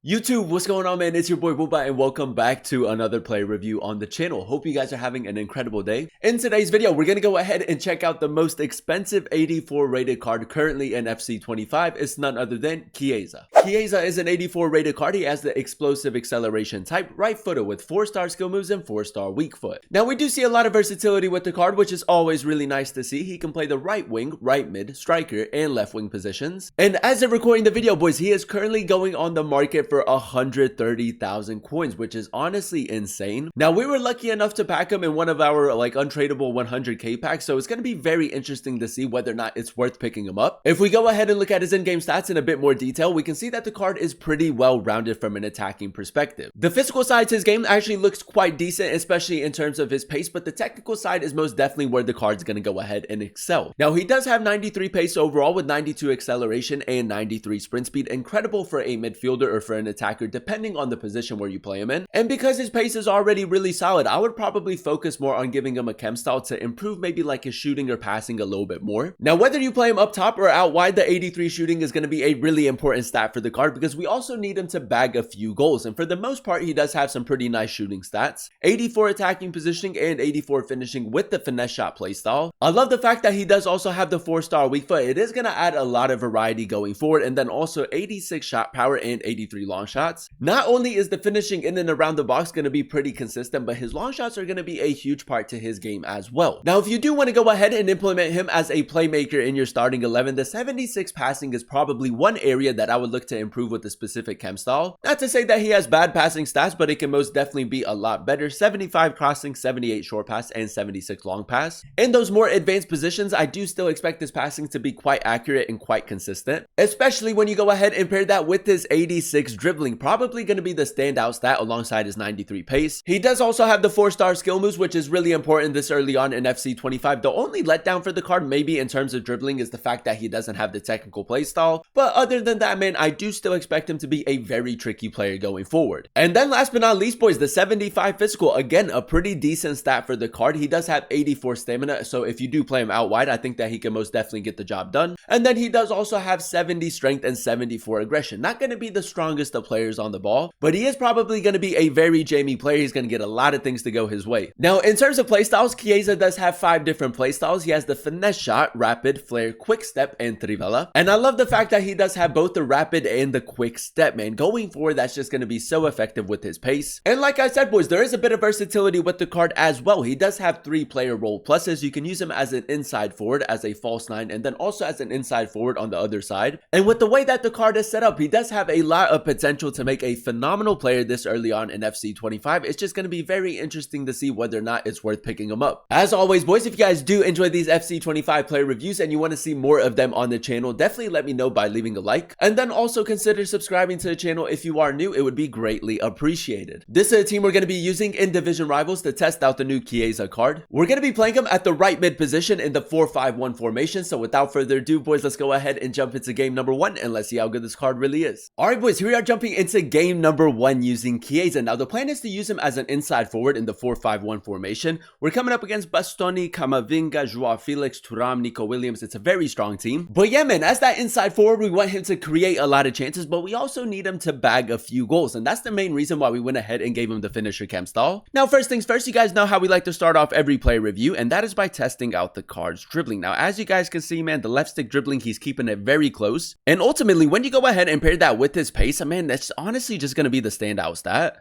YouTube, what's going on, man? It's your boy Booba and welcome back to another play review on the channel. Hope you guys are having an incredible day. In today's video, we're gonna go ahead and check out the most expensive 84 rated card currently in FC25. It's none other than Chiesa. Chiesa is an 84 rated card. He has the explosive acceleration type, right footer with 4-star skill moves and 4-star weak foot. Now we do see a lot of versatility with the card, which is always really nice to see. He can play the right wing, right mid, striker, and left wing positions. And as of recording the video, boys, he is currently going on the market for 130,000 coins, which is honestly insane. Now we were lucky enough to pack him in one of our untradeable 100k packs, so it's going to be very interesting to see whether or not it's worth picking him up. If we go ahead and look at his in-game stats in a bit more detail, we can see that the card is pretty well rounded from an attacking perspective. The physical side to his game actually looks quite decent, especially in terms of his pace, but the technical side is most definitely where the card's going to go ahead and excel. Now he does have 93 pace overall with 92 acceleration and 93 sprint speed, incredible for a midfielder or for an attacker depending on the position where you play him in. And because his pace is already really solid, I would probably focus more on giving him a chem style to improve maybe like his shooting or passing a little bit more. Now whether you play him up top or out wide, the 83 shooting is going to be a really important stat for the card because we also need him to bag a few goals, and for the most part he does have some pretty nice shooting stats. 84 attacking positioning and 84 finishing with the finesse shot playstyle. I love the fact that he does also have the 4-star weak foot. It is going to add a lot of variety going forward, and then also 86 shot power and 83 long shots. Not only is the finishing in and around the box going to be pretty consistent, but his long shots are going to be a huge part to his game as well. Now, if you do want to go ahead and implement him as a playmaker in your starting 11, the 76 passing is probably one area that I would look to improve with the specific chem style. Not to say that he has bad passing stats, but it can most definitely be a lot better. 75 crossing, 78 short pass, and 76 long pass. In those more advanced positions, I do still expect his passing to be quite accurate and quite consistent, especially when you go ahead and pair that with his 86 dribbling, probably going to be the standout stat alongside his 93 pace. He does also have the 4-star skill moves, which is really important this early on in FC25. The only letdown for the card maybe in terms of dribbling is the fact that he doesn't have the technical play style, but other than that, man, I do still expect him to be a very tricky player going forward. And then last but not least, boys, the 75 physical, again a pretty decent stat for the card. He does have 84 stamina, so if you do play him out wide, I think that he can most definitely get the job done. And then he does also have 70 strength and 74 aggression. Not going to be the strongest of players on the ball, but he is probably going to be a very jammy player. He's going to get a lot of things to go his way. Now, in terms of playstyles, Chiesa does have 5 different playstyles. He has the finesse shot, rapid, flare, quick step, and trivela. And I love the fact that he does have both the rapid and the quick step, man. Going forward, that's just going to be so effective with his pace. And like I said, boys, there is a bit of versatility with the card as well. He does have 3 player role pluses. You can use him as an inside forward, as a false 9, and then also as an inside forward on the other side. And with the way that the card is set up, he does have a lot of potential to make a phenomenal player this early on in FC25. It's just going to be very interesting to see whether or not it's worth picking him up. As always, boys, if you guys do enjoy these FC25 player reviews and you want to see more of them on the channel, definitely let me know by leaving a like, and then also consider subscribing to the channel if you are new. It would be greatly appreciated. This is a team we're going to be using in Division Rivals to test out the new Chiesa card. We're going to be playing him at the right mid position in the 4-5-1 formation, so without further ado, boys, let's go ahead and jump into game number 1 and let's see how good this card really is. Alright, boys, here we are jumping into game number 1 using Chiesa. Now the plan is to use him as an inside forward in the 4-5-1 formation. We're coming up against Bastoni, Camavinga, Joao Felix, Thuram, Nico Williams. It's a very strong team. But yeah, man, as that inside forward, we want him to create a lot of chances, but we also need him to bag a few goals, and that's the main reason why we went ahead and gave him the finisher chem style. Now, first things first, you guys know how we like to start off every play review, and that is by testing out the card's dribbling. Now, as you guys can see, man, the left stick dribbling, he's keeping it very close, and ultimately, when you go ahead and pair that with his pace, man, that's honestly just going to be the standout stat.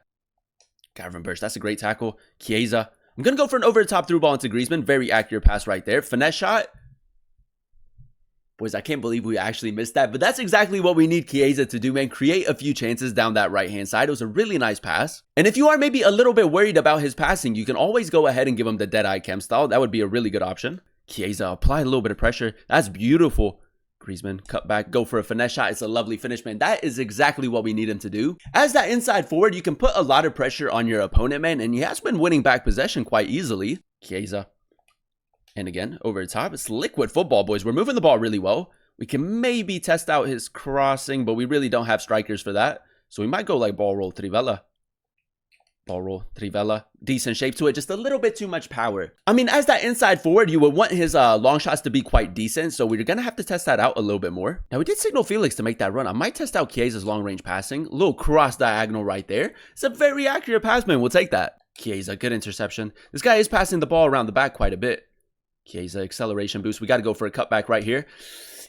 Gavin Burst, that's a great tackle. Chiesa, I'm going to go for an over-the-top through ball into Griezmann. Very accurate pass right there. Finesse shot. Boys, I can't believe we actually missed that, but that's exactly what we need Chiesa to do, man. Create a few chances down that right-hand side. It was a really nice pass. And if you are maybe a little bit worried about his passing, you can always go ahead and give him the dead-eye chem style. That would be a really good option. Chiesa, apply a little bit of pressure. That's beautiful. Griezmann, cut back, go for a finesse shot. It's a lovely finish, man. That is exactly what we need him to do. As that inside forward, you can put a lot of pressure on your opponent, man, and he has been winning back possession quite easily. Chiesa. And again, over the top. It's liquid football, boys. We're moving the ball really well. We can maybe test out his crossing, but we really don't have strikers for that. So we might go like ball roll Trivela. Ball roll, trivela, decent shape to it, just a little bit too much power. I mean, as that inside forward, you would want his long shots to be quite decent, so we're gonna have to test that out a little bit more. Now, we did signal Felix to make that run. I might test out Chiesa's long range passing. A little cross diagonal right there. It's a very accurate pass, man. We'll take that. Chiesa, good interception. This guy is passing the ball around the back quite a bit. Chiesa, acceleration boost. We got to go for a cutback right here.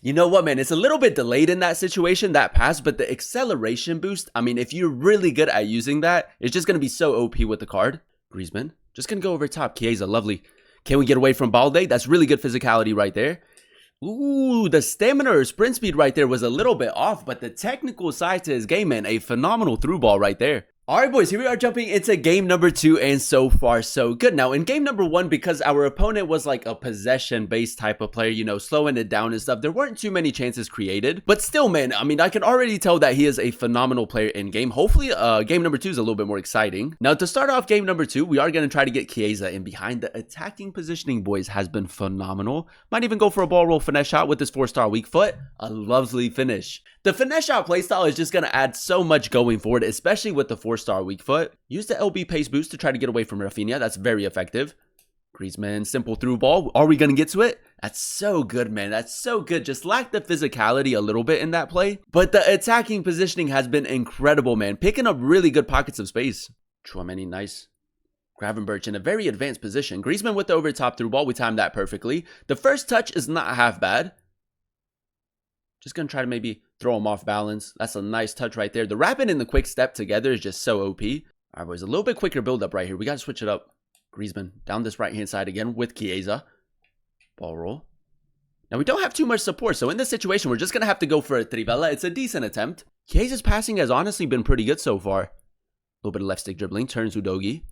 You know what, man? It's a little bit delayed in that situation, that pass, but the acceleration boost, I mean, if you're really good at using that, it's just going to be so OP with the card. Griezmann, just going to go over top. Chiesa, lovely. Can we get away from Balde? That's really good physicality right there. Ooh, the stamina or sprint speed right there was a little bit off, but the technical side to his game, man, a phenomenal through ball right there. Alright boys, here we are jumping into game number 2, and so far so good. Now in game number 1, because our opponent was like a possession based type of player, you know, slowing it down and stuff, there weren't too many chances created. But still, man, I mean, I can already tell that he is a phenomenal player in game. Hopefully game number 2 is a little bit more exciting. Now to start off game number 2, we are going to try to get Chiesa in behind. The attacking positioning, boys, has been phenomenal. Might even go for a ball roll finesse shot with this 4-star weak foot. A lovely finish. The finesse shot playstyle is just going to add so much going forward, especially with the 4-star weak foot. Use the LB pace boost to try to get away from Rafinha. That's very effective. Griezmann, simple through ball. Are we going to get to it? That's so good, man. That's so good. Just lacked the physicality a little bit in that play. But the attacking positioning has been incredible, man. Picking up really good pockets of space. Chouameni, nice. Gravenberch in a very advanced position. Griezmann with the over top through ball. We timed that perfectly. The first touch is not half bad. Just going to try to maybe throw him off balance. That's a nice touch right there. The rapid and the quick step together is just so OP. All right, boys, a little bit quicker build up right here. We got to switch it up. Griezmann down this right-hand side again with Chiesa. Ball roll. Now, we don't have too much support, so in this situation, we're just going to have to go for a trivela. It's a decent attempt. Chiesa's passing has honestly been pretty good so far. A little bit of left stick dribbling. Turns Udogi.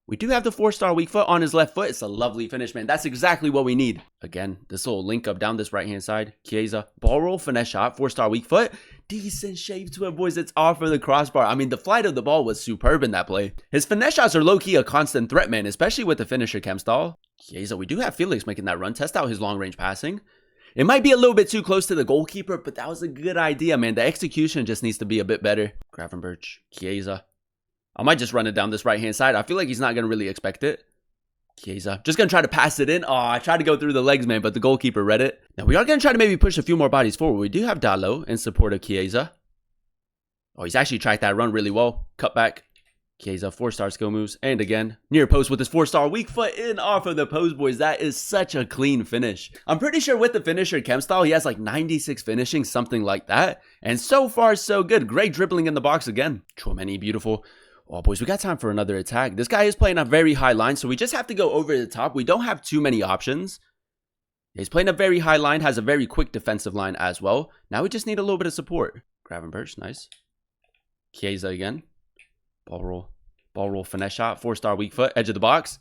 We do have the 4-star weak foot on his left foot. It's a lovely finish, man. That's exactly what we need. Again, this little link up down this right-hand side. Chiesa, ball roll, finesse shot, 4-star weak foot. Decent shape to it, boys. It's off for the crossbar. I mean, the flight of the ball was superb in that play. His finesse shots are low-key a constant threat, man, especially with the finisher chem stall. Chiesa, we do have Felix making that run. Test out his long-range passing. It might be a little bit too close to the goalkeeper, but that was a good idea, man. The execution just needs to be a bit better. Gravenberch, Chiesa. I might just run it down this right-hand side. I feel like he's not going to really expect it. Chiesa. Just going to try to pass it in. Oh, I tried to go through the legs, man, but the goalkeeper read it. Now, we are going to try to maybe push a few more bodies forward. We do have Dalot in support of Chiesa. Oh, he's actually tracked that run really well. Cut back. Chiesa, 4-star skill moves. And again, near post with his 4-star weak foot in off of the post, boys. That is such a clean finish. I'm pretty sure with the finisher chem style, he has like 96 finishing, something like that. And so far, so good. Great dribbling in the box again. Chouameni, beautiful. Oh, boys, we got time for another attack. This guy is playing a very high line, so we just have to go over the top. We don't have too many options. He's playing a very high line, has a very quick defensive line as well. Now we just need a little bit of support. Gravenberch, nice. Chiesa again. Ball roll, finesse shot, 4-star weak foot, edge of the box.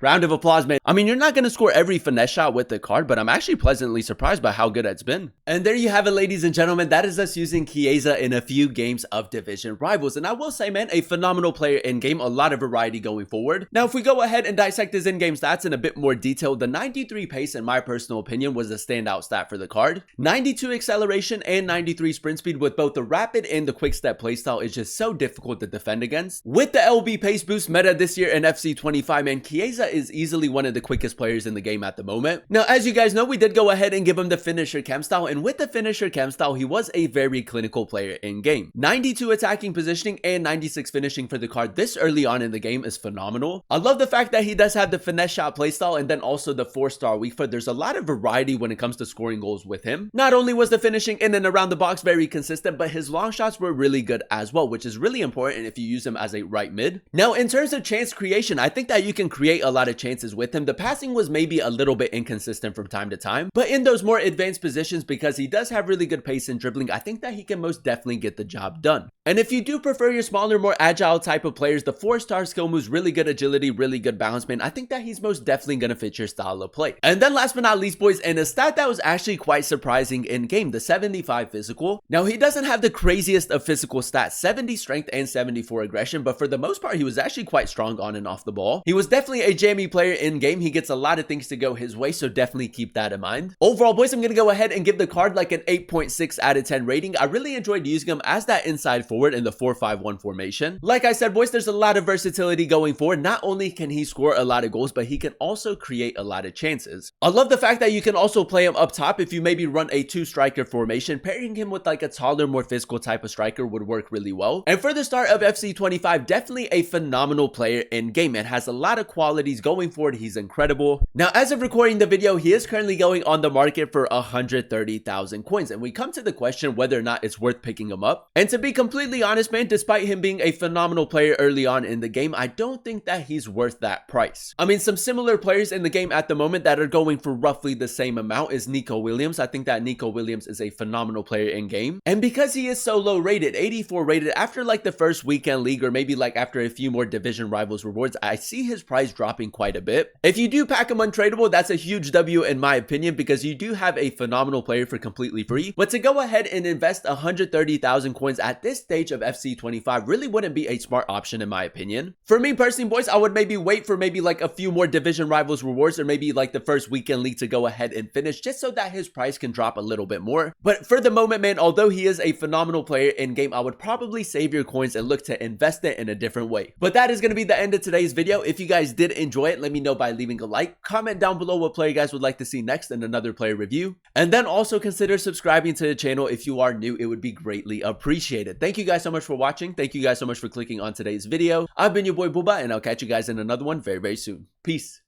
Round of applause, man. I mean, you're not going to score every finesse shot with the card, but I'm actually pleasantly surprised by how good it's been. And there you have it, ladies and gentlemen. That is us using Chiesa in a few games of Division Rivals. And I will say, man, a phenomenal player in-game. A lot of variety going forward. Now, if we go ahead and dissect his in-game stats in a bit more detail, the 93 pace, in my personal opinion, was a standout stat for the card. 92 acceleration and 93 sprint speed with both the rapid and the quick step playstyle is just so difficult to defend against. With the LB pace boost meta this year in FC 25, man, Chiesa is easily one of the quickest players in the game at the moment. Now, as you guys know, we did go ahead and give him the finisher chem style, and with the finisher chem style, he was a very clinical player in game. 92 attacking positioning and 96 finishing for the card this early on in the game is phenomenal. I love the fact that he does have the finesse shot playstyle and then also the 4-star weak foot. There's a lot of variety when it comes to scoring goals with him. Not only was the finishing in and around the box very consistent, but his long shots were really good as well, which is really important if you use him as a right mid. Now, in terms of chance creation, I think that you can create a lot of chances with him. The passing was maybe a little bit inconsistent from time to time, but in those more advanced positions, because he does have really good pace and dribbling, I think that he can most definitely get the job done. And if you do prefer your smaller, more agile type of players, the 4-star skill moves, really good agility, really good balance, man, I think that he's most definitely going to fit your style of play. And then last but not least, boys, and a stat that was actually quite surprising in game, the 75 physical. Now, he doesn't have the craziest of physical stats, 70 strength and 74 aggression, but for the most part, he was actually quite strong on and off the ball. He was definitely a scammy player in game. He gets a lot of things to go his way, so definitely keep that in mind. Overall, boys, I'm going to go ahead and give the card like an 8.6 out of 10 rating. I really enjoyed using him as that inside forward in the 4-5-1 formation. Like I said, boys, there's a lot of versatility going forward. Not only can he score a lot of goals, but he can also create a lot of chances. I love the fact that you can also play him up top if you maybe run a 2-striker formation. Pairing him with like a taller, more physical type of striker would work really well. And for the start of FC25, definitely a phenomenal player in game and has a lot of qualities going forward. He's incredible. Now, as of recording the video, he is currently going on the market for 130,000 coins. And we come to the question whether or not it's worth picking him up. And to be completely honest, man, despite him being a phenomenal player early on in the game, I don't think that he's worth that price. I mean, some similar players in the game at the moment that are going for roughly the same amount is Nico Williams. I think that Nico Williams is a phenomenal player in game. And because he is so low rated, 84 rated, after like the first weekend league or maybe like after a few more division rivals rewards, I see his price dropping quite a bit. If you do pack him untradeable, that's a huge W in my opinion, because you do have a phenomenal player for completely free. But to go ahead and invest 130,000 coins at this stage of FC25 really wouldn't be a smart option in my opinion. For me personally, boys, I would maybe wait for maybe like a few more division rivals rewards or maybe like the first weekend league to go ahead and finish, just so that his price can drop a little bit more. But for the moment, man, although he is a phenomenal player in game, I would probably save your coins and look to invest it in a different way. But that is going to be the end of today's video. If you guys did enjoy it, let me know by leaving a like. Comment down below what player you guys would like to see next in another player review. And then also consider subscribing to the channel if you are new. It would be greatly appreciated. Thank you guys so much for watching. Thank you guys so much for clicking on today's video. I've been your boy Booba, and I'll catch you guys in another one very, very soon. Peace.